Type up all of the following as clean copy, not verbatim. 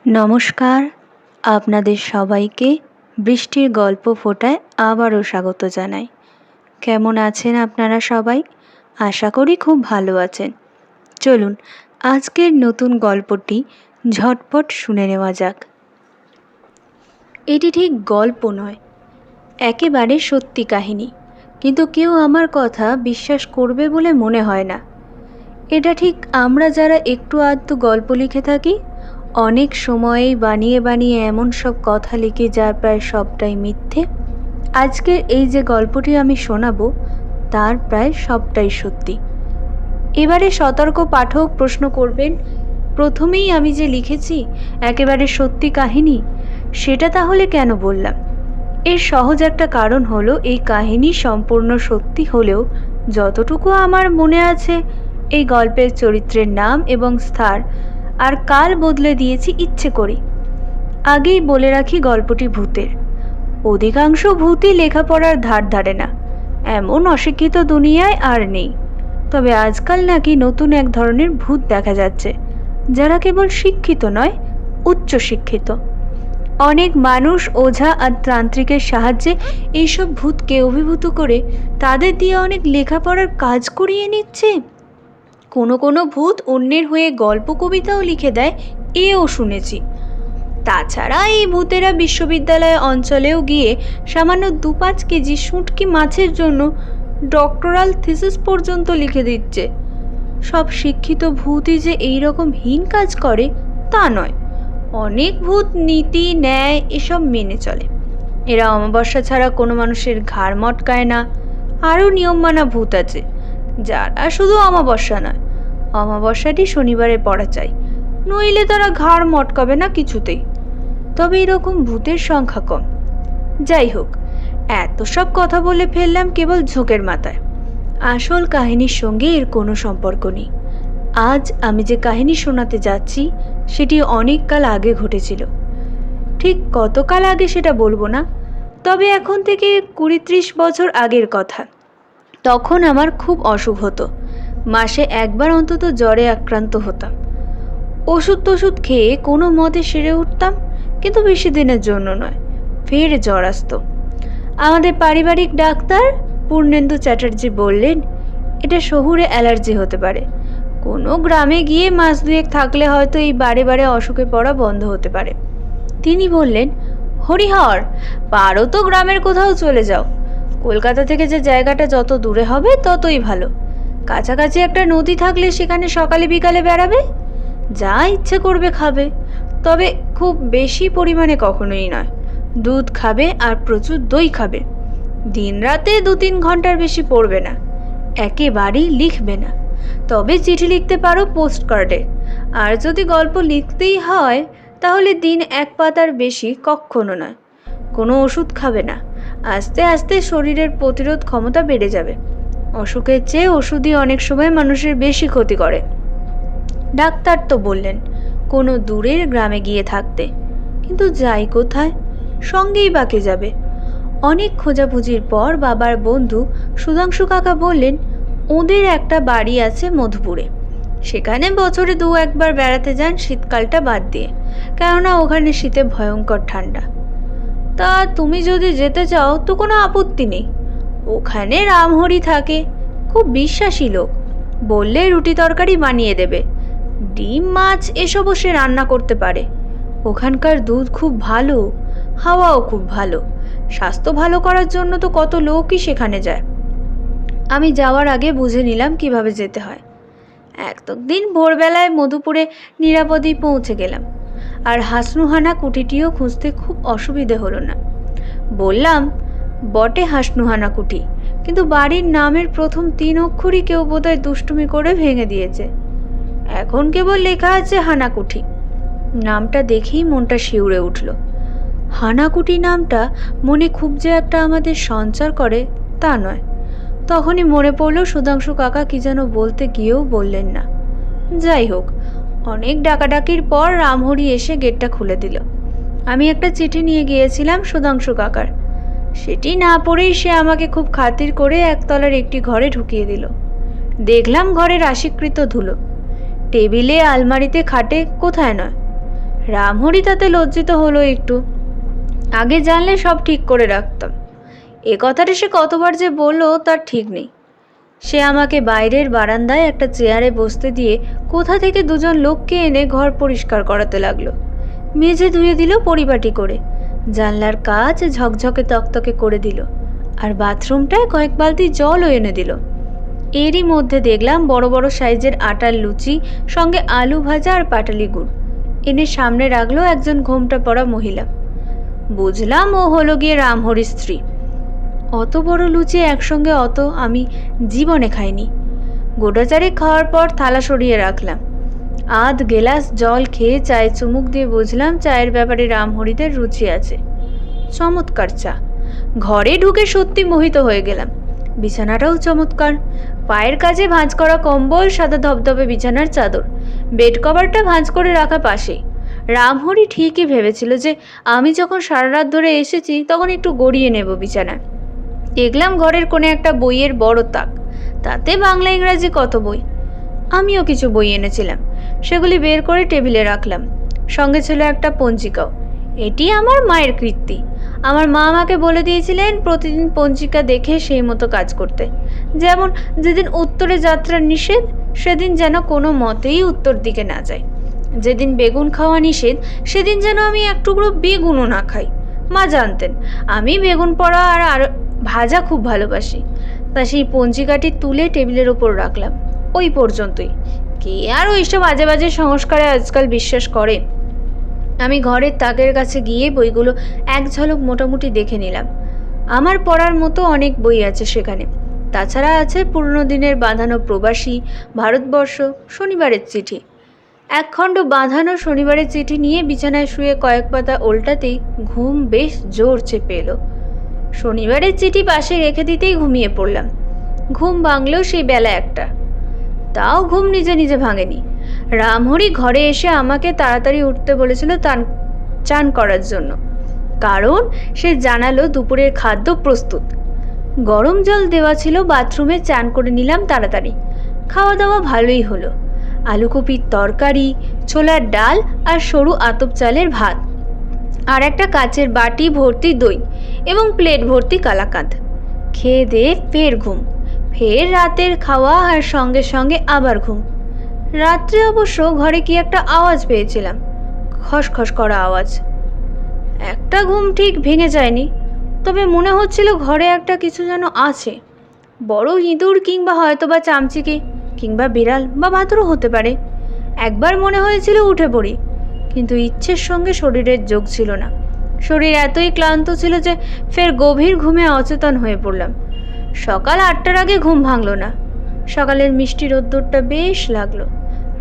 নমস্কার, আপনাদের সবাইকে বৃষ্টির গল্প ফোটায় আবারও স্বাগত জানাই। কেমন আছেন আপনারা সবাই? আশা করি খুব ভালো আছেন। চলুন আজকের নতুন গল্পটি ঝটপট শুনে নেওয়া যাক। এটি ঠিক গল্প নয়, একেবারে সত্যি কাহিনী, কিন্তু কেউ আমার কথা বিশ্বাস করবে বলে মনে হয় না। এটা ঠিক আমরা যারা একটু আধটু গল্প লিখে থাকি, অনেক সময়েই বানিয়ে বানিয়ে এমন সব কথা লিখি যার প্রায় সবটাই মিথ্যে। আজকের এই যে গল্পটি আমি শোনাবো তার প্রায় সবটাই সত্যি। এবারে সতর্ক পাঠক প্রশ্ন করবেন, প্রথমেই আমি যে লিখেছি একেবারে সত্যি কাহিনী, সেটা তাহলে কেন বললাম? এর সহজ একটা কারণ হলো, এই কাহিনী সম্পূর্ণ সত্যি হলেও যতটুকু আমার মনে আছে এই গল্পের চরিত্রের নাম এবং স্থান আর কাল বদলে দিয়েছি ইচ্ছে করি। আগেই বলে রাখি, গল্পটি ভূতের। অধিকাংশ ভূতই লেখাপড়ার ধার ধারে না, এমন অশিক্ষিত দুনিয়ায় আর নেই। তবে আজকাল নাকি নতুন এক ধরনের ভূত দেখা যাচ্ছে, যারা কেবল শিক্ষিত নয়, উচ্চ শিক্ষিত। অনেক মানুষ ওঝা আর তান্ত্রিকের সাহায্যে এইসব ভূতকে অভিভূত করে তাদের দিয়ে অনেক লেখাপড়ার কাজ করিয়ে নিচ্ছে। কোনো কোনো ভূত অন্যের হয়ে গল্প কবিতাও লিখে দেয়, এও শুনেছি। তাছাড়া এই ভূতেরা বিশ্ববিদ্যালয় অঞ্চলেও গিয়ে সামান্য 2-5 কেজি শুঁটকি মাছের জন্য ডক্টরাল থিসিস পর্যন্ত লিখে দিচ্ছে। সব শিক্ষিত ভূতই যে এইরকম হীন কাজ করে তা নয়। অনেক ভূত নীতি ন্যায় এসব মেনে চলে। এরা অমাবস্যা ছাড়া কোনো মানুষের ঘাড় মটকায় না। আরও নিয়ম মানা ভূত আছে, যারা শুধু অমাবস্যা নয়, অমাবস্যাটি শনিবারে পড়া চাই, নইলে তারা ঘাড় মটকাবে না কিছুতেই। তবে এরকম ভূতের সংখ্যা কম। যাই হোক, এত সব কথা বলে ফেললাম কেবল ঝোঁকের মাথায়। আসল কাহিনীর সঙ্গে এর কোনো সম্পর্ক নেই। আজ আমি যে কাহিনী শোনাতে যাচ্ছি সেটি অনেক কাল আগে ঘটেছিল। ঠিক কতকাল আগে সেটা বলবো না, তবে এখন থেকে 20-30 বছর আগের কথা। তখন আমার খুব অসুখ হতো, মাসে একবার অন্তত জ্বরে আক্রান্ত হতাম। ওষুধ খেয়ে কোনো মতে সেরে উঠতাম, কিন্তু বেশি দিনের জন্য নয়, ফের জ্বর আসতো। আমাদের পারিবারিক ডাক্তার পূর্ণেন্দু চ্যাটার্জি বললেন, এটা শহুরে অ্যালার্জি হতে পারে। কোনো গ্রামে গিয়ে মাস 2 থাকলে হয়তো এই বারে বারে অসুখে পড়া বন্ধ হতে পারে। তিনি বললেন, হরিহর, পারো তো গ্রামের কোথাও চলে যাও। কলকাতা থেকে যে জায়গাটা যত দূরে হবে ততই ভালো। কাছাকাছি একটা নদী থাকলে সেখানে সকালে বিকালে বেড়াবে, যা ইচ্ছে করবে খাবে, তবে খুব বেশি পরিমাণে কখনোই নয়। দুধ খাবে আর প্রচুর দই খাবে। দিন রাতে 2-3 ঘন্টার বেশি পড়বে না। একেবারেই লিখবে না, তবে চিঠি লিখতে পারো পোস্ট কার্ডে। আর যদি গল্প লিখতেই হয় তাহলে দিন 1 পাতার বেশি কখনো নয়। কোনো ওষুধ খাবে না, আস্তে আস্তে শরীরের প্রতিরোধ ক্ষমতা বেড়ে যাবে। অসুখের চেয়ে ওষুধই অনেক সময় মানুষের বেশি ক্ষতি করে। ডাক্তার তো বললেন কোনো দূরের গ্রামে গিয়ে থাকতে, কিন্তু যাই কোথায়, সঙ্গেই বাকি যাবে। অনেক খোঁজাখুঁজির পর বাবার বন্ধু সুধাংশু কাকা বললেন, ওদের একটা বাড়ি আছে মধুপুরে, সেখানে বছরে 2-1 বার বেড়াতে যান, শীতকালটা বাদ দিয়ে, কেননা ওখানে শীতে ভয়ঙ্কর ঠান্ডা। তা তুমি যদি যেতে চাও তো কোনো আপত্তি নেই। ওখানে রামহরি থাকে, খুব বিশ্বাসী লোক, বললে রুটি তরকারি বানিয়ে দেবে। ডিম মাছ এসবও সে রান্না করতে পারে। ওখানকার দুধ খুব ভালো, হাওয়াও খুব ভালো। স্বাস্থ্য ভালো করার জন্য তো কত লোকই সেখানে যায়। আমি যাওয়ার আগে বুঝে নিলাম কিভাবে যেতে হয়। একদিন ভোরবেলায় মধুপুরে নিরাপদেই পৌঁছে গেলাম, আর হাসনুহানা কুটিটিও খুঁজতে খুব অসুবিধে হলো না। বললাম বটে হাসনুহানা কুটি, কিন্তু বাড়ির নামের প্রথম 3 অক্ষরই কেউ বোধহয় দুষ্টুমি করে ভেঙে দিয়েছে। এখন কেবল লেখা আছে হানাকুঠি। নামটা দেখেই মনটা শিউরে উঠল। হানাকুটি নামটা মনে খুব যে একটা আমাদের সঞ্চার করে তা নয়। তখনই মনে পড়ল সুধাংশু কাকা কি যেন বলতে গিয়েও বললেন না। যাই হোক, অনেক ডাকাডাকির পর রামহরি এসে গেটটা খুলে দিল। আমি একটা চিঠি নিয়ে গিয়েছিলাম সুধাংশু কাকার, সেটি না পড়েই সে আমাকে খুব খাতির করে একতলার একটি ঘরে ঢুকিয়ে দিল। দেখলাম ঘরে রাশিকৃত ধুলো, টেবিলে আলমারিতে খাটে কোথায় নয়। রামহরি তাতে লজ্জিত হলো একটু। আগে জানলে সব ঠিক করে রাখতাম। এ কথাটা সে কতবার যে বললো তার ঠিক নেই। সে আমাকে বাইরের বারান্দায় একটা চেয়ারে বসতে দিয়ে কোথা থেকে দুজন লোককে এনে ঘর পরিষ্কার করাতে লাগলো। মেঝে ধুয়ে দিল পরিপাটি করে, জানলার কাচ ঝকঝকে তকতকে করে দিল, আর বাথরুমটায় কয়েক বালতি জলও এনে দিল। এরই মধ্যে দেখলাম বড় বড় সাইজের আটার লুচি সঙ্গে আলু ভাজা আর পাটালি গুড় এনে সামনে রাখলো একজন ঘোমটা পরা মহিলা। বুঝলাম ও হলো গিয়ে রামহরির স্ত্রী। অত বড় লুচি একসঙ্গে অত আমি জীবনে খাইনি। গোটাচারে খাওয়ার পর থালা সরিয়ে রাখলাম। আধ গেলাস জল খেয়ে চায়ে চুমুক দিয়ে বুঝলাম চায়ের ব্যাপারে রামহরিদের রুচি আছে। চমৎকার চা। ঘরে ঢুকে সত্যি মোহিত হয়ে গেলাম। বিছানাটাও চমৎকার। পায়ের কাছে ভাঁজ করা কম্বল, সাদা ধবধবে বিছানার চাদর, বেড কভারটা ভাঁজ করে রাখা পাশেই। রামহরি ঠিকই ভেবেছিল যে আমি যখন সারা রাত ধরে এসেছি তখন একটু গড়িয়ে নেব বিছানায়। দেখলাম ঘরের কোণে একটা বইয়ের বড় তাক, তাতে বাংলা ইংরাজি কত বই। আমিও কিছু বই এনেছিলাম, সেগুলি বের করে টেবিলে রাখলাম। সঙ্গে ছিল একটা পঞ্জিকাও। এটি আমার মায়ের কীর্তি। আমার মা আমাকে বলে দিয়েছিলেন প্রতিদিন পঞ্জিকা দেখে সেই মতো কাজ করতে। যেমন যেদিন উত্তরে যাত্রা নিষেধ সেদিন যেন কোনো মতেই উত্তর দিকে না যায়, যেদিন বেগুন খাওয়া নিষেধ সেদিন যেন আমি এক টুকরো বেগুনও না খাই। মা জানতেন আমি বেগুন পোড়া আর ভাজা খুব ভালোবাসি। তা সেই পঞ্জিকাটি তুলে টেবিলের ওপর রাখলাম। ওই পর্যন্তই। কে আর ওইসব বাজে বাজে সংস্কারে আজকাল বিশ্বাস করে? আমি ঘরের তাকের কাছে গিয়ে বইগুলো এক ঝলক মোটামুটি দেখে নিলাম। আমার পড়ার মতো অনেক বই আছে সেখানে। তাছাড়া আছে পুরনো দিনের বাঁধানো প্রবাসী, ভারতবর্ষ, শনিবারের চিঠি। একখণ্ড বাঁধানো শনিবারের চিঠি নিয়ে বিছানায় শুয়ে কয়েক পাতা ওল্টাতেই ঘুম বেশ জোর চেপে এলো। শনিবারের চিঠি পাশে রেখে দিতেই ঘুমিয়ে পড়লাম। ঘুম ভাঙলেও সেই বেলা একটা। তাও ঘুম নিজে নিজে ভাঙেনি। রামহরি ঘরে এসে আমাকে তাড়াতাড়ি উঠতে বলেছিল চান করার জন্য, কারণ সে জানালো দুপুরের খাদ্য প্রস্তুত। গরম জল দেওয়া ছিল বাথরুমে, চান করে নিলাম তাড়াতাড়ি। খাওয়া দাওয়া ভালোই হলো। আলুকপির তরকারি, ছোলার ডাল আর সরু আতপ চালের ভাত, আর একটা কাচের বাটি ভর্তি দই এবং প্লেট ভর্তি কালাকাঁদ। খেয়ে দিয়ে ফের ঘুম, ফের রাতের খাওয়া, আর সঙ্গে সঙ্গে আবার ঘুম। রাত্রে অবশ্য ঘরে কি একটা আওয়াজ পেয়েছিলাম, খসখস করা আওয়াজ। একটা ঘুম ঠিক ভেঙে যায়নি, তবে মনে হচ্ছিল ঘরে একটা কিছু যেন আছে। বড় ইঁদুর কিংবা হয়তোবা চামচিকে কিংবা বিড়াল বা বাদুড়ও হতে পারে। একবার মনে হয়েছিল উঠে পড়ি, কিন্তু ইচ্ছের সঙ্গে শরীরের যোগ ছিল না। শরীর এতই ক্লান্ত ছিল যে ফের গভীর ঘুমে অচেতন হয়ে পড়লাম। সকাল 8টার আগে ঘুম ভাঙল না। সকালের মিষ্টি রোদ্দুরটা বেশ লাগলো।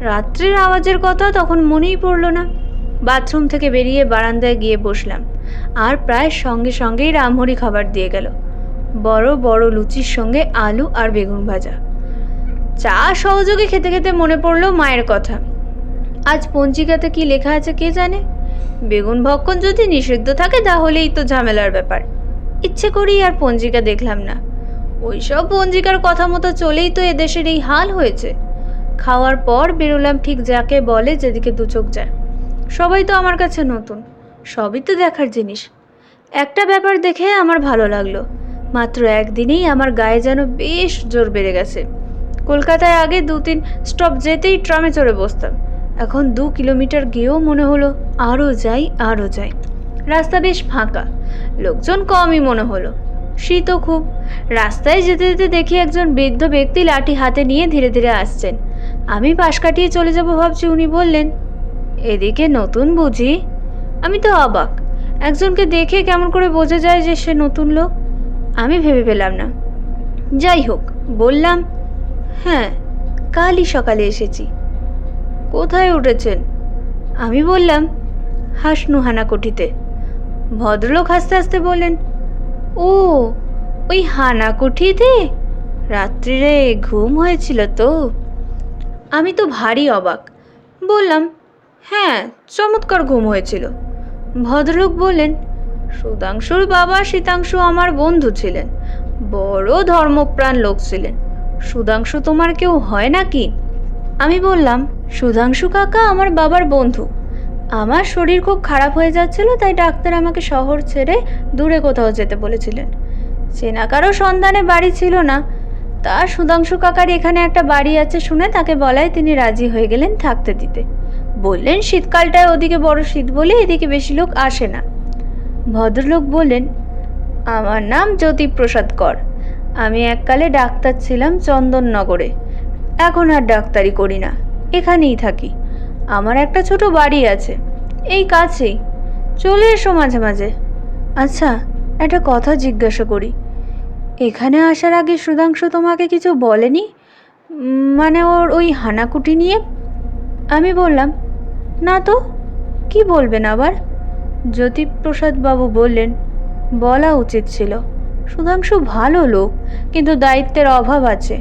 রাত্রের আওয়াজের কথা তখন মনেই পড়ল না। বাথরুম থেকে বেরিয়ে বারান্দায় গিয়ে বসলাম, আর প্রায় সঙ্গে সঙ্গেই রামহরি খাবার দিয়ে গেল। বড় বড় লুচির সঙ্গে আলু আর বেগুন ভাজা। চা সহযোগে খেতে খেতে মনে পড়লো মায়ের কথা। আজ পঞ্জিকাতে কি লেখা আছে কে জানে? বেগুন ভক্ষণ যদি নিষিদ্ধ থাকে তাহলেই তো ঝামেলার ব্যাপার। ইচ্ছে করেই আর পঞ্জিকা দেখলাম না। ওইসব পঞ্জিকার কথা মতো চলেই তো এদেশের এই হাল হয়েছে। খাওয়ার পর বেরোলাম ঠিক যাকে বলে যেদিকে দু চোখ যায়। সবাই তো আমার কাছে নতুন, সবই তো দেখার জিনিস। একটা ব্যাপার দেখে আমার ভালো লাগলো। মাত্র একদিনেই আমার গায়ে যেন বেশ জোর বেড়ে গেছে। কলকাতায় আগে 2-3 স্টপ যেতেই ট্রামে চড়ে বসতাম, এখন 2 কিলোমিটার গিয়েও মনে হলো আরও যাই আরও যাই। রাস্তা বেশ ফাঁকা, লোকজন কমই মনে হলো। শীতও খুব। রাস্তায় যেতে যেতে দেখি একজন বৃদ্ধ ব্যক্তি লাঠি হাতে নিয়ে ধীরে ধীরে আসছেন। আমি পাশ কাটিয়ে চলে যাব ভাবছি, উনি বললেন, এদিকে নতুন বুঝি? আমি তো অবাক। একজনকে দেখে কেমন করে বোঝা যায় যে সে নতুন লোক? আমি ভেবে পেলাম না। যাই হোক, বললাম, হ্যাঁ, কালই সকালে এসেছি। কোথায় উঠেছেন? আমি বললাম, হাসনু হানাকুঠিতে। ভদ্রলোক হাসতে হাসতে বললেন, ও, ওই হানাকুঠিতে? রাত্রিরে ঘুম হয়েছিল তো? আমি তো ভারী অবাক। বললাম, হ্যাঁ, চমৎকার ঘুম হয়েছিল। ভদ্রলোক বললেন, সুধাংশুর বাবা শীতাংশু আমার বন্ধু ছিলেন, বড় ধর্মপ্রাণ লোক ছিলেন। সুধাংশু তোমার কেউ হয় নাকি? আমি বললাম, সুধাংশু কাকা আমার বাবার বন্ধু, আমার শরীর খুব খারাপ হয়ে যাচ্ছিল, তাই ডাক্তার আমাকে শহর ছেড়ে দূরে কোথাও যেতে বলেছিলেন। চেনা কারো সন্ধানে বাড়ি ছিল না, তা সুধাংশু কাকার এখানে একটা বাড়ি আছে শুনে তাকে বলায় তিনি রাজি হয়ে গেলেন থাকতে দিতে। বললেন শীতকালটায় ওদিকে বড় শীত বলে এদিকে বেশি লোক আসে না। ভদ্রলোক বললেন, আমার নাম জ্যোতিপ্রসাদ কর। আমি এককালে ডাক্তার ছিলাম চন্দননগরে, এখন আর ডাক্তারি করি না, এখানেই থাকি। আমার একটা ছোট বাড়ি আছে এই কাছেই, চলে এসো মাঝে মাঝে। আচ্ছা, একটা কথা জিজ্ঞাসা করি, এখানে আসার আগে সুধাংশু তোমাকে কিছু বলেনি? মানে ওর ওই হানাকুটি নিয়ে? আমি বললাম, না তো, কি বলবেন আবার? জ্যোতিপ্রসাদ বাবু বললেন, বলা উচিত ছিল। সুধাংশু ভালো লোক, কিন্তু দায়িত্বের অভাব আছে।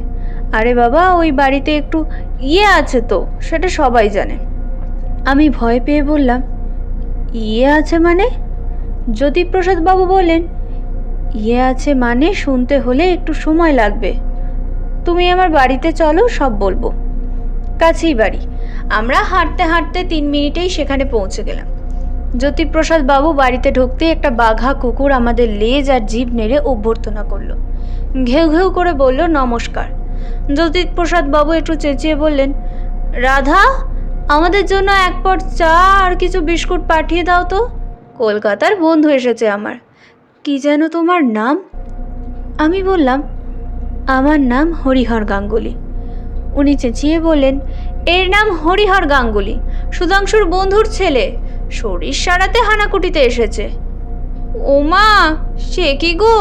আরে বাবা, ওই বাড়িতে একটু আছে তো, সেটা সবাই জানে। আমি ভয় পেয়ে বললাম, আছে মানে? জ্যোতিপ্রসাদ বাবু বললেন, আছে মানে শুনতে হলে একটু সময় লাগবে। তুমি আমার বাড়িতে চলো, সব বলবো। কাছেই বাড়ি, আমরা হাঁটতে হাঁটতে 3 মিনিটেই সেখানে পৌঁছে গেলাম। জ্যোতিপ্রসাদ বাবু বাড়িতে ঢুকতে একটা বাঘা কুকুর আমাদের লেজ আর জিভ নেড়ে অভ্যর্থনা করলো। ঘেউ ঘেউ করে বলল, নমস্কার। জ্যোতিপ্রসাদ বাবু একটু চেঁচিয়ে বললেন, রাধা, আমাদের জন্য 1 পট চা আর কিছু বিস্কুট পাঠিয়ে দাও তো। কলকাতার বন্ধু এসেছে আমার। কি যেন তোমার নাম? আমি বললাম, আমার নাম হরিহর গাঙ্গুলি। উনি চেঁচিয়ে বললেন, এর নাম হরিহর গাঙ্গুলি, সুধাংশুর বন্ধুর ছেলে, শরীর সারাতে হানাকুটিতে এসেছে। ওমা, সে কি গো?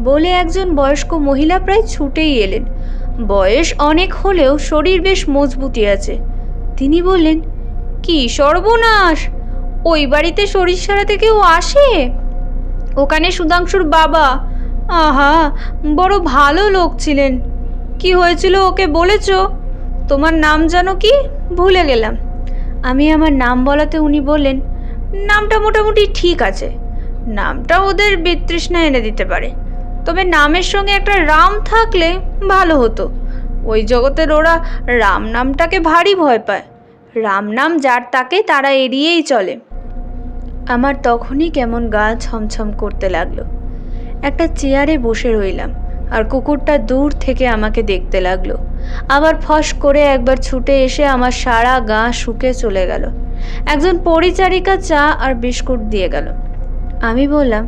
বলে একজন বয়স্ক মহিলা প্রায় ছুটেই এলেন। বয়স অনেক হলেও শরীর বেশ মজবুতি আছে। তিনি বললেন, কি সর্বনাশ, ওই বাড়িতে শরীর সারাতে কেউ আসে? ওখানে সুধাংশুর বাবা, আহা, বড় ভালো লোক ছিলেন। কি হয়েছিল ওকে বলেছ? তোমার নাম জানো কি? ভুলে গেলাম। আমি আমার নাম বলাতে উনি বললেন, নামটা মোটামুটি ঠিক আছে, নামটা ওদের বিতৃষ্ণা এনে দিতে পারে, তবে নামের সঙ্গে একটা রাম থাকলে ভালো হতো। ওই জগতের ওরা রাম নামটাকে ভারী ভয় পায়। রাম নাম যার তাকে তারা এড়িয়েই চলে। আমার তখনই কেমন গা ছমছম করতে লাগলো। একটা চেয়ারে বসে রইলাম, আর কুকুরটা দূর থেকে আমাকে দেখতে লাগলো। আবার ফস করে একবার ছুটে এসে আমার সারা গা শুকে চলে গেল। একজন পরিচারিকা চা আর বিস্কুট দিয়ে গেল। আমি বললাম,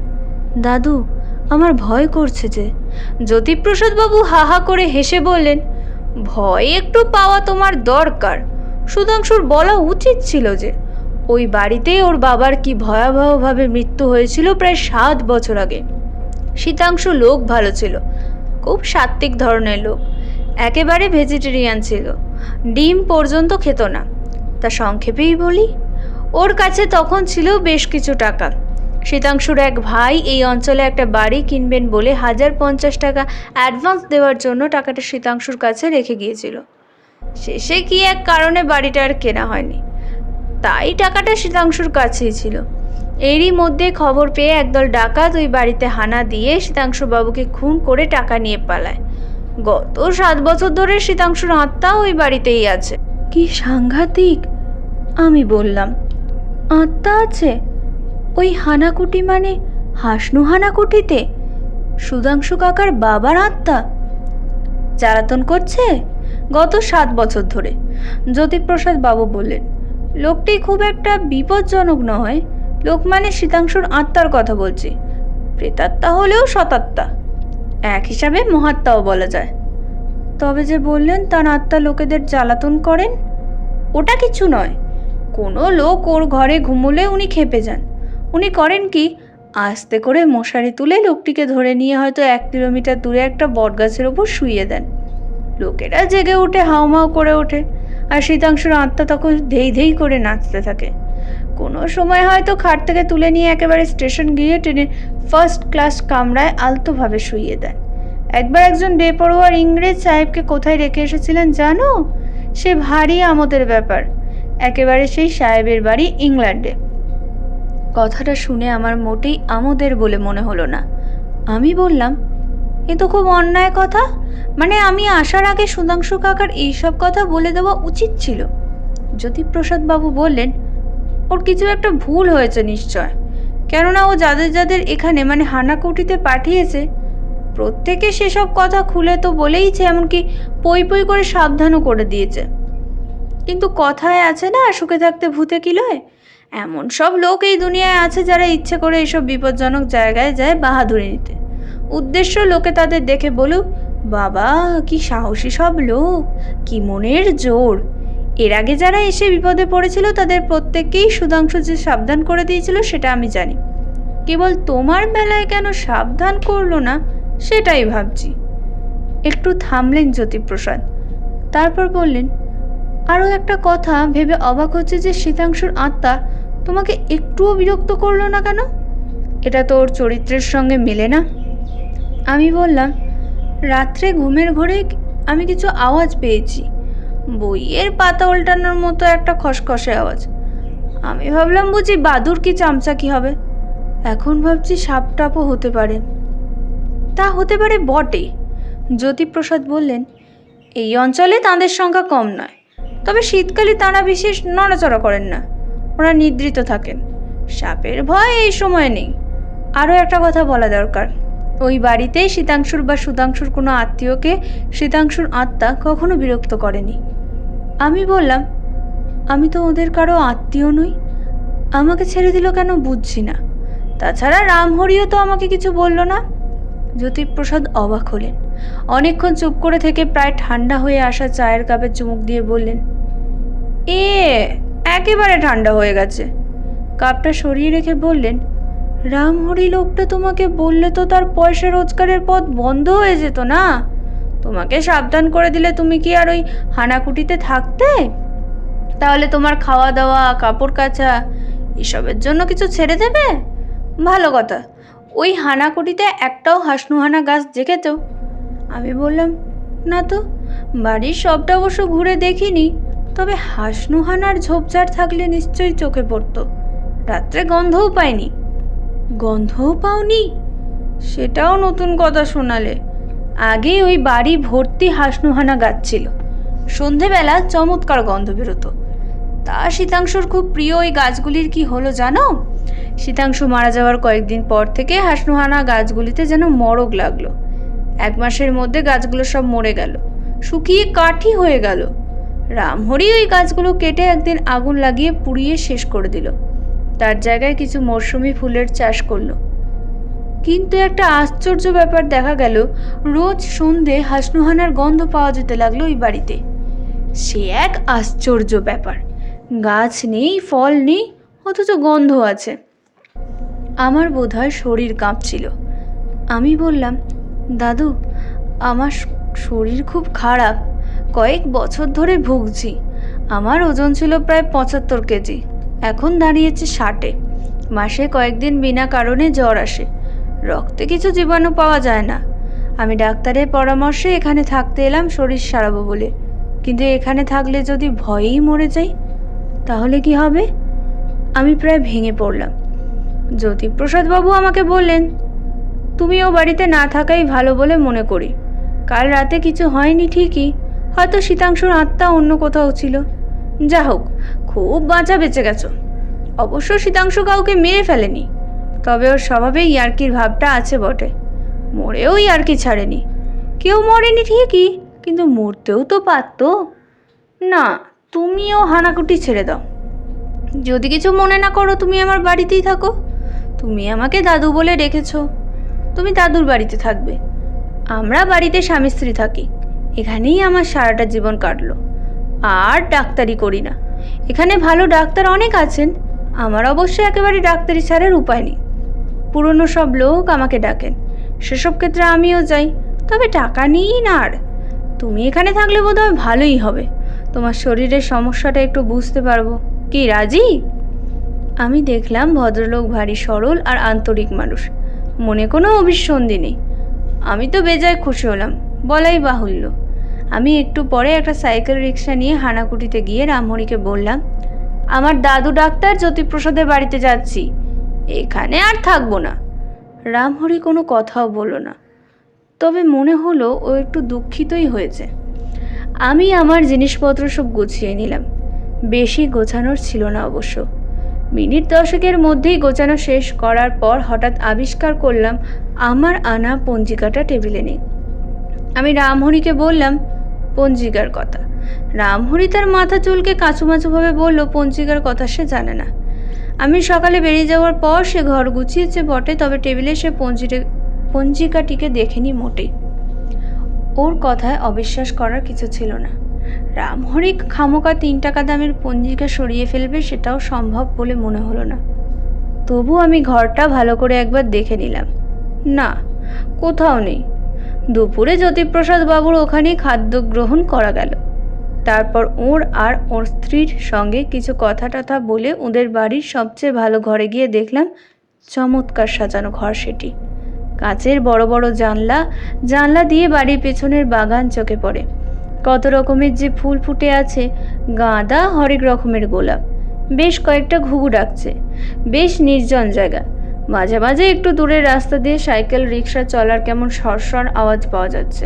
দাদু, আমার ভয় করছে যে। জ্যোতিপ্রসাদ বাবু হা হা করে হেসে বললেন, ভয় একটু পাওয়া তোমার দরকার। সুধাংশুর বলা উচিত ছিল যে ওই বাড়িতেই ওর বাবার কি ভয়াবহভাবে মৃত্যু হয়েছিল প্রায় 7 বছর আগে। শীতাংশু লোক ভালো ছিল, খুব সাত্ত্বিক ধরনের লোক, একেবারে ভেজিটেরিয়ান ছিল, ডিম পর্যন্ত খেত না। তা সংক্ষেপেই বলি, ওর কাছে তখন ছিল বেশ কিছু টাকা। শীতাংশুর এক ভাই এই অঞ্চলে একটা বাড়ি কিনবেন বলে 1050 টাকা অ্যাডভান্স দেওয়ার জন্য টাকাটা শীতাংশুর কাছে রেখে গিয়েছিল। শেষে কি এক কারণে বাড়িটা আর কেনা হয়নি, তাই টাকাটা শীতাংশুর কাছেই ছিল। এরই মধ্যে খবর পেয়ে একদল ডাকাত ওই বাড়িতে হানা দিয়ে শীতাংশু বাবুকে খুন করে টাকা নিয়ে পালায়। গত 7 বছর ধরে শীতাংশুর আত্মা ওই বাড়িতেই আছে। কি সাংঘাতিক! আমি বললাম, আত্মা আছে? ওই হানাকুটি মানে হাসনু হানাকুটিতে? সুধাংশু কাকার বাবার আত্মা জ্বালাতন করছে গত 7 বছর ধরে। জ্যোতিপ্রসাদ বাবু বললেন, লোকটি খুব একটা বিপজ্জনক নয়। লোক মানে শীতাংশুর আত্মার কথা বলছি, প্রেতাত্মা হলেও সতাত্মা, এক হিসাবে মহাত্মাও বলা যায়। তবে যে বললেন তার আত্মা লোকেদের জ্বালাতন করেন, ওটা কিছু নয়। কোনো লোক ওর ঘরে ঘুমোলে উনি খেপে যান। উনি করেন কি, আস্তে করে মশারি তুলে লোকটিকে ধরে নিয়ে হয়তো 1 কিলোমিটার দূরে একটা বটগাছের ওপর শুইয়ে দেন। লোকেরা জেগে উঠে হাউমাউ করে ওঠে, আর শীতাংশুর আত্মা তখন ধেই ধেই করে নাচতে থাকে। কোনো সময় হয়তো খাট থেকে তুলে নিয়ে একেবারে স্টেশন গিয়ে ট্রেনের 1st ক্লাস কামরায় আলতোভাবে শুইয়ে দেন। একবার একজন বেপরোয়ার ইংরেজ সাহেবকে কোথায় রেখে এসেছিলেন জানো? সে ভারী আমোদের ব্যাপার, একেবারে সেই সাহেবের বাড়ি ইংল্যান্ডে। কথাটা শুনে আমার মোটেই আমোদের বলে মনে হলো না। আমি বললাম, এ তো খুব অন্যায় কথা। মানে আমি আসার আগে সুধাংশু কাকার এইসব কথা বলে দেওয়া উচিত ছিল। জ্যোতিপ্রসাদ বাবু বললেন, ওর কিছু একটা ভুল হয়েছে নিশ্চয়, কেননা ও যাদের যাদের এখানে মানে হানাকুটিতে পাঠিয়েছে প্রত্যেকে সেসব কথা খুলে তো বলেইছে, এমনকি পই পই করে সাবধানও করে দিয়েছে। কিন্তু কথায় আছে না, সুখে থাকতে ভূতে কি লয়, এমন সব লোক এই দুনিয়ায় আছে যারা ইচ্ছে করে এইসব বিপজ্জনক জায়গায় যায় বাহাদুরি নিতে। উদ্দেশ্য লোকে তাদের দেখে বলুক, বাবা কি সাহসী সব লোক, কি মনের জোর। এর আগে যারা এসে বিপদে পড়েছিল তাদের প্রত্যেককেই সুধাংশু যে সাবধান করে দিয়েছিল সেটা আমি জানি, কেবল তোমার বেলায় কেন সাবধান করলো না সেটাই ভাবছি। একটু থামলেন জ্যোতিপ্রসাদ, তারপর বললেন, আরও একটা কথা ভেবে অবাক হচ্ছে যে শীতাংশুর আত্মা তোমাকে একটুও বিরক্ত করলো না কেন? এটা তো ওর চরিত্রের সঙ্গে মেলে না। আমি বললাম, রাত্রে ঘুমের ঘোরে আমি কিছু আওয়াজ পেয়েছি, বইয়ের পাতা উল্টানোর মতো একটা খসখসে আওয়াজ। আমি ভাবলাম বুঝি বাদুর কি চামচাকি হবে। এখন ভাবছি সাপটাপও হতে পারে। তা হতে পারে বটে। জ্যোতিপ্রসাদ বললেন, এই অঞ্চলে তাঁদের সংখ্যা কম নয়, তবে শীতকালে তাঁরা বিশেষ নড়াচড়া করেন না, ওরা নিদ্রিত থাকেন। সাপের ভয় এই সময় নেই। আরও একটা কথা বলা দরকার, ওই বাড়িতেই শীতাংশুর বা সুধাংশুর কোনো আত্মীয়কে শীতাংশুর আত্মা কখনো বিরক্ত করেনি। আমি বললাম, আমি তো ওদের কারো আত্মীয় নই, আমাকে ছেড়ে দিল কেন বুঝছি না। তাছাড়া রামহরিও তো আমাকে কিছু বলল না। জ্যোতিপ্রসাদ অবাক হলেন, অনেকক্ষণ চুপ করে থেকে প্রায় ঠান্ডা হয়ে আসা চায়ের কাপে চুমুক দিয়ে বললেন, একেবারে ঠান্ডা হয়ে গেছে। কাপটা সরিয়ে রেখে বললেন, রামহরি লোকটা তোমাকে বললে তো তার পয়সা রোজগারের পথ বন্ধ হয়ে যেত না। তোমাকে সাবধান করে দিলে তুমি কি আর ওই হানাকুটিতে থাকতে? তাহলে তোমার খাওয়া দাওয়া, কাপড় কাচা এসবের জন্য কিছু ছেড়ে দেবে? ভালো কথা, ওই হানাকুটিতে একটাও হাসনুহানা গাছ দেখেছো? আমি বললাম, না তো, বাড়ির সবটা অবশ্য ঘুরে দেখিনি, তবে হাসনুহানার ঝোপঝাড় থাকলে নিশ্চয়ই চোখে পড়তো। রাত্রে গন্ধও পাইনি। গন্ধও পাওনি? সেটাও নতুন কথা শোনালে। আগে ওই বাড়ি ভর্তি হাসনুহানা গাছ ছিল, সন্ধেবেলা চমৎকার গন্ধ বেরোতো। তা শীতাংশুর খুব প্রিয় ওই গাছগুলির কি হলো জানো? শীতাংশু মারা যাওয়ার কয়েকদিন পর থেকে হাসনুহানা গাছগুলিতে যেন মরগ লাগলো। 1 মাসের মধ্যে গাছগুলো সব মরে গেল, শুকিয়ে কাঠি হয়ে গেল। রামহরি ওই গাছগুলো কেটে একদিন আগুন লাগিয়ে পুড়িয়ে শেষ করে দিল। তার জায়গায় কিছু মরশুমি ফুলের চাষ করলো। কিন্তু একটা আশ্চর্য ব্যাপার দেখা গেল, রোজ সন্ধে হাসনুহানার গন্ধ পাওয়া যেতে লাগলো ওই বাড়িতে। সে এক আশ্চর্য ব্যাপার, গাছ নেই, ফল নেই, অথচ গন্ধ আছে। আমার বোধহয় শরীর কাঁপছিল। আমি বললাম, দাদু, আমার শরীর খুব খারাপ, কয়েক বছর ধরে ভুগছি। আমার ওজন ছিল প্রায় 75 কেজি, এখন দাঁড়িয়েছে 60-এ। মাসে কয়েকদিন বিনা কারণে জ্বর আসে, রক্তে কিছু জীবাণু পাওয়া যায় না। আমি ডাক্তারের পরামর্শে এখানে থাকতে এলাম শরীর সারাবো বলে, কিন্তু এখানে থাকলে যদি ভয়েই মরে যাই তাহলে কি হবে? আমি প্রায় ভেঙে পড়লাম। জ্যোতিপ্রসাদ বাবু আমাকে বললেন, তুমিও বাড়িতে না থাকাই ভালো বলে মনে করি। কাল রাতে কিছু হয়নি ঠিকই, হয়তো শীতাংশুর আত্মা অন্য কোথাও ছিল। যা হোক, খুব বাঁচা বেঁচে গেছো। অবশ্য শীতাংশু কাউকে মেরে ফেলেনি, তবে ওর স্বভাবে ইয়ার্কির ভাবটা আছে বটে। মরেও ইয়ার্কি ছাড়েনি। কেউ মরেনি ঠিকই, কিন্তু মরতেও তো পারত না। তুমিও হানাকুটি ছেড়ে দাও। যদি কিছু মনে না করো, তুমি আমার বাড়িতেই থাকো। তুমি আমাকে দাদু বলে রেখেছো, তুমি দাদুর বাড়িতে থাকবে। আমরা বাড়িতে স্বামী স্ত্রী থাকি, এখানেই আমার সারাটা জীবন কাটলো। আর ডাক্তারি করি না, এখানে ভালো ডাক্তার অনেক আছেন। আমার অবশ্য একেবারে ডাক্তারি ছাড়ার উপায় নেই। পুরনো সব লোক আমাকে ডাকেন, সেসব ক্ষেত্রে আমিও যাই, তবে টাকা নিই না। আর তুমি এখানে থাকলে বোধহয় ভালোই হবে, তোমার শরীরের সমস্যাটা একটু বুঝতে পারবো। কি রাজি? আমি দেখলাম ভদ্রলোক ভারী সরল আর আন্তরিক মানুষ, মনে কোনো অভিসন্ধি নেই। আমি তো বেজায় খুশি হলাম, বলাই বাহুল্য। আমি একটু পরে একটা সাইকেল রিক্সা নিয়ে হানাকুটিতে গিয়ে রামহরিকে বললাম, আমার দাদু ডাক্তার জ্যোতিপ্রসাদের বাড়িতে যাচ্ছি, এখানে আর থাকবো না। রামহরি কোনো কথাও বলল না, তবে মনে হলো ও একটু দুঃখিতই হয়েছে। আমি আমার জিনিসপত্র সব গুছিয়ে নিলাম, বেশি গোছানোর ছিল না অবশ্য। মিনিট 10-এর মধ্যেই গোছানো শেষ করার পর হঠাৎ আবিষ্কার করলাম আমার আনা পঞ্জিকাটা টেবিলে নেই। আমি রামহরিকে বললাম পঞ্জিকার কথা। রামহরি তার মাথা চুলকে কাঁচুমাচুভাবে বলল পঞ্জিকার কথা সে জানে না। আমি সকালে বেরিয়ে যাওয়ার পর সে ঘর গুছিয়েছে বটে, তবে টেবিলে সে পঞ্জিকাটিকে দেখেনি মোটেই। ওর কথায় অবিশ্বাস করার কিছু ছিল না। রামহরি খামোকা 3 টাকা দামের পঞ্জিকা সরিয়ে ফেলবে সেটাও সম্ভব বলে মনে হলো না। তবু আমি ঘরটা ভালো করে একবার দেখে নিলাম। না, কোথাও নেই। দুপুরে জ্যোতিপ্রসাদ বাবুর ওখানেই খাদ্য গ্রহণ করা গেল। তারপর ওর আর ওর স্ত্রীর সঙ্গে কিছু কথা টথা বলে ওদের বাড়ির সবচেয়ে ভালো ঘরে গিয়ে দেখলাম চমৎকার সাজানো ঘর সেটি। কাচের বড় বড় জানলা দিয়ে বাড়ির পেছনের বাগান চোখে পড়ে। কত রকমের যে ফুল ফুটে আছে, গাঁদা, হরেক রকমের গোলাপ। বেশ কয়েকটা ঘুঘু ডাকছে। বেশ নির্জন জায়গা। মাঝে মাঝে একটু দূরের রাস্তা দিয়ে সাইকেল রিক্সা চলার কেমন সরসর আওয়াজ পাওয়া যাচ্ছে।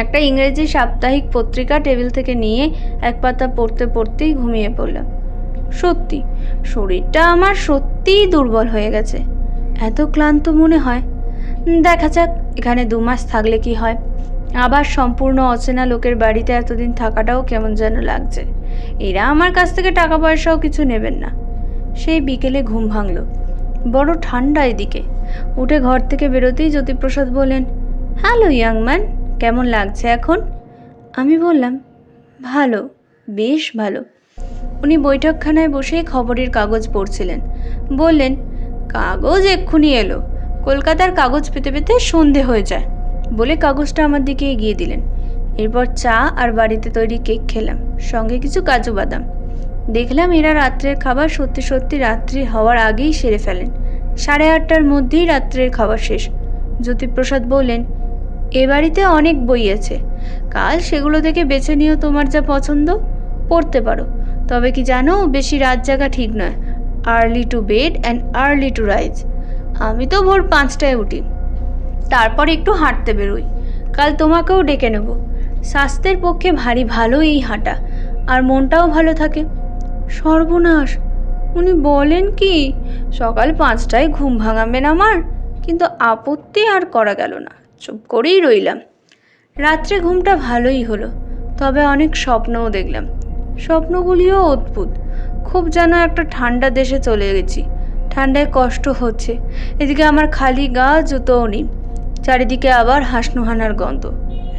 একটা ইংরেজি সাপ্তাহিক পত্রিকা টেবিল থেকে নিয়ে এক পাতা পড়তে পড়তেই ঘুমিয়ে পড়লাম। সত্যি শরীরটা আমার সত্যিই দুর্বল হয়ে গেছে। এত ক্লান্ত মনে হয়। দেখা যাক এখানে 2 মাস থাকলে কি হয়। আবার সম্পূর্ণ অচেনা লোকের বাড়িতে এতদিন থাকাটাও কেমন যেন লাগছে। এরা আমার কাছ থেকে টাকা পয়সাও কিছু নেবেন না। সেই বিকেলে ঘুম ভাঙল। বড় ঠান্ডা এদিকে। উঠে ঘর থেকে বেরোতেই জ্যোতিপ্রসাদ বললেন, হ্যালো ইয়াং ম্যান, কেমন লাগছে এখন? আমি বললাম, ভালো, বেশ ভালো। উনি বৈঠকখানায় বসে খবরের কাগজ পড়ছিলেন। বললেন, কাগজ এক্ষুনি এলো। কলকাতার কাগজ পেতে পেতে সন্ধে হয়ে যায়, বলে কাগজটা আমার দিকে এগিয়ে দিলেন। এরপর চা আর বাড়িতে তৈরি কেক খেলাম, সঙ্গে কিছু কাজু বাদাম। দেখলাম এরা রাত্রের খাবার সত্যি সত্যি রাত্রি হওয়ার আগেই সেরে ফেলেন। 8:30টার মধ্যেই রাত্রের খাবার শেষ। জ্যোতিপ্রসাদ বললেন, এ বাড়িতে অনেক বই আছে, কাল সেগুলো থেকে বেছে নিও তোমার যা পছন্দ, পড়তে পারো। তবে কি জানো, বেশি রাত জাগা ঠিক নয়। Early to bed and early to rise. আমি তো ভোর 5টায় উঠি, তারপর একটু হাঁটতে বেরোই। কাল তোমাকেও ডেকে নেব। স্বাস্থ্যের পক্ষে ভারী ভালো এই হাঁটা, আর মনটাও ভালো থাকে। সর্বনাশ, উনি বলেন কি সকাল 5টায় ঘুম ভাঙাবেন আমার? কিন্তু আপত্তি আর করা গেল না, চুপ করেই রইলাম। রাত্রে ঘুমটা ভালোই হলো, তবে অনেক স্বপ্নও দেখলাম। স্বপ্নগুলিও অদ্ভুত। খুব যেন একটা ঠান্ডা দেশে চলে গেছি। ঠান্ডায় কষ্ট হচ্ছে। এদিকে আমার খালি গা, জুতোও নেই। চারিদিকে আবার হাসনুহানার গন্ধ।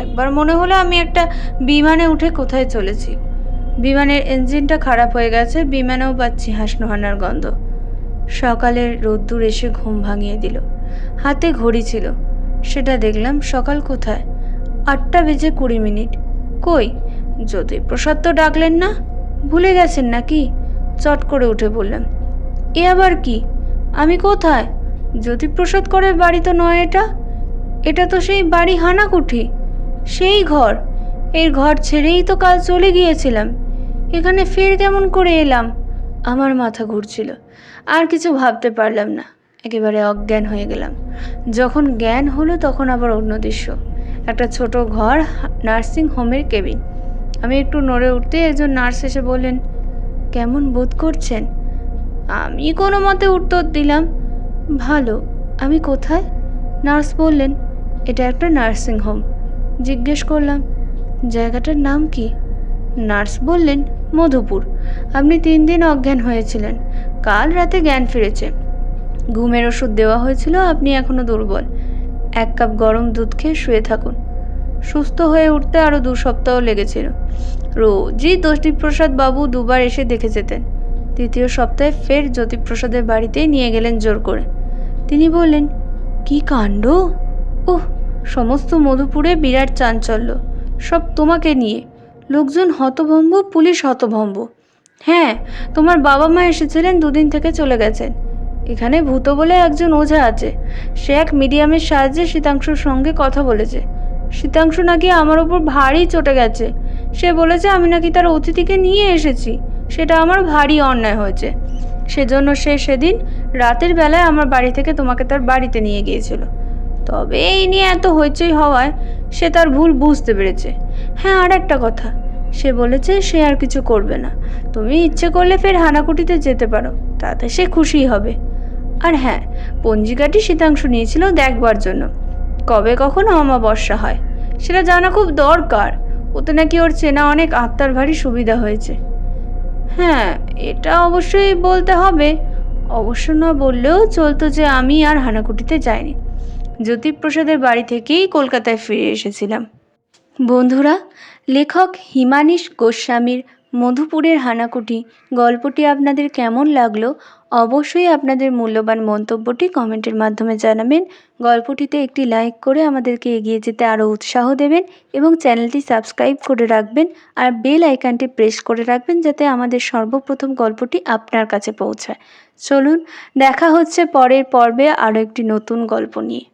একবার মনে হলো আমি একটা বিমানে উঠে কোথায় চলেছি। বিমানের ইঞ্জিনটা খারাপ হয়ে গেছে, বিমানেও পাচ্ছি হাসনুহানার গন্ধ। সকালের রোদ্দুর এসে ঘুম ভাঙিয়ে দিল। হাতে ঘড়ি ছিল, সেটা দেখলাম সকাল কোথায়, 8:20। কই, জ্যোতিপ্রসাদ তো ডাকলেন না, ভুলে গেছেন নাকি? চট করে উঠে বললাম, এ আবার কি? আমি কোথায়? জ্যোতিপ্রসাদ করের বাড়ি তো নয় এটা। এটা তো সেই বাড়ি হানাকুঠি, সেই ঘর। এই ঘর ছেড়েই তো কাল চলে গিয়েছিলাম। এখানে ফের কেমন করে এলাম? আমার মাথা ঘুরছিল, আর কিছু ভাবতে পারলাম না। একেবারে অজ্ঞান হয়ে গেলাম। যখন জ্ঞান হলো তখন আবার অন্য দৃশ্য। একটা ছোট ঘর, নার্সিং হোমের কেবিন। আমি একটু নড়ে উঠতে একজন নার্স এসে বললেন, কেমন বোধ করছেন? আমি কোনো মতে উত্তর দিলাম, ভালো। আমি কোথায়? নার্স বললেন, এটা একটা নার্সিং হোম। জিজ্ঞেস করলাম, জায়গাটার নাম কি? নার্স বললেন, মধুপুর। আপনি 3 দিন অজ্ঞান হয়েছিলেন, কাল রাতে জ্ঞান ফিরেছে। ঘুমের ওষুধ দেওয়া হয়েছিল, আপনি এখনো দুর্বল। 1 কাপ গরম দুধ খেয়ে শুয়ে থাকুন। সুস্থ হয়ে উঠতে আরও 2 সপ্তাহ লেগেছিল। রোজই জ্যোতিপ্রসাদ বাবু 2 বার এসে দেখে যেতেন। 3য় সপ্তাহে ফের জ্যোতিপ্রসাদের বাড়িতেই নিয়ে গেলেন জোর করে। তিনি বললেন, কি কাণ্ড! ওহ, সমস্ত মধুপুরে বিরাট চাঞ্চল্য, সব তোমাকে নিয়ে। লোকজন হতভম্ব, পুলিশ হতভম্ব। হ্যাঁ, তোমার বাবা মা এসেছিলেন, 2 দিন থেকে চলে গেছেন। এখানে ভূত বলে একজন ওঝা আছে, সে এক মিডিয়ামের সাহায্যে শীতাংশুর সঙ্গে কথা বলেছে। শীতাংশু নাকি আমার ওপর ভারী চটে গেছে। সে বলেছে আমি নাকি তার অতিথিকে নিয়ে এসেছি, সেটা আমার ভারী অন্যায় হয়েছে। সেজন্য সে সেদিন রাতের বেলায় আমার বাড়ি থেকে তোমাকে তার বাড়িতে নিয়ে গিয়েছিল। তবে এই নিয়ে এত হইচই হওয়ায় সে তার ভুল বুঝতে পেরেছে। হ্যাঁ, আর একটা কথা, সে বলেছে সে আর কিছু করবে না, তুমি ইচ্ছে করলে ফের হানাকুটিতে যেতে পারো, তাতে সে খুশি হবে। আর হ্যাঁ, পঞ্জিকাটি শীতাংশু নিয়েছিল দেখবার জন্য কবে কখনো অমাবস্যা হয়, সেটা জানা খুব দরকার। ওতে নাকি ওর চেনা অনেক আত্মার ভারী সুবিধা হয়েছে। হ্যাঁ, এটা অবশ্যই বলতে হবে। অবশ্য না বললেও চলতো যে আমি আর হানাকুটিতে যাইনি, জ্যোতিপ্রসাদের বাড়ি থেকেই কলকাতায় ফিরে এসেছিলাম। বন্ধুরা, লেখক হিমানীশ গোস্বামীর মধুপুরের হানাকুটি গল্পটি আপনাদের কেমন লাগলো অবশ্যই আপনাদের মূল্যবান মন্তব্যটি কমেন্টের মাধ্যমে জানাবেন। গল্পটিতে একটি লাইক করে আমাদেরকে এগিয়ে যেতে আরও উৎসাহ দেবেন এবং চ্যানেলটি সাবস্ক্রাইব করে রাখবেন আর বেল আইকনটি প্রেস করে রাখবেন যাতে আমাদের সর্বপ্রথম গল্পটি আপনার কাছে পৌঁছায়। চলুন, দেখা হচ্ছে পরের পর্বে আরও একটি নতুন গল্প নিয়ে।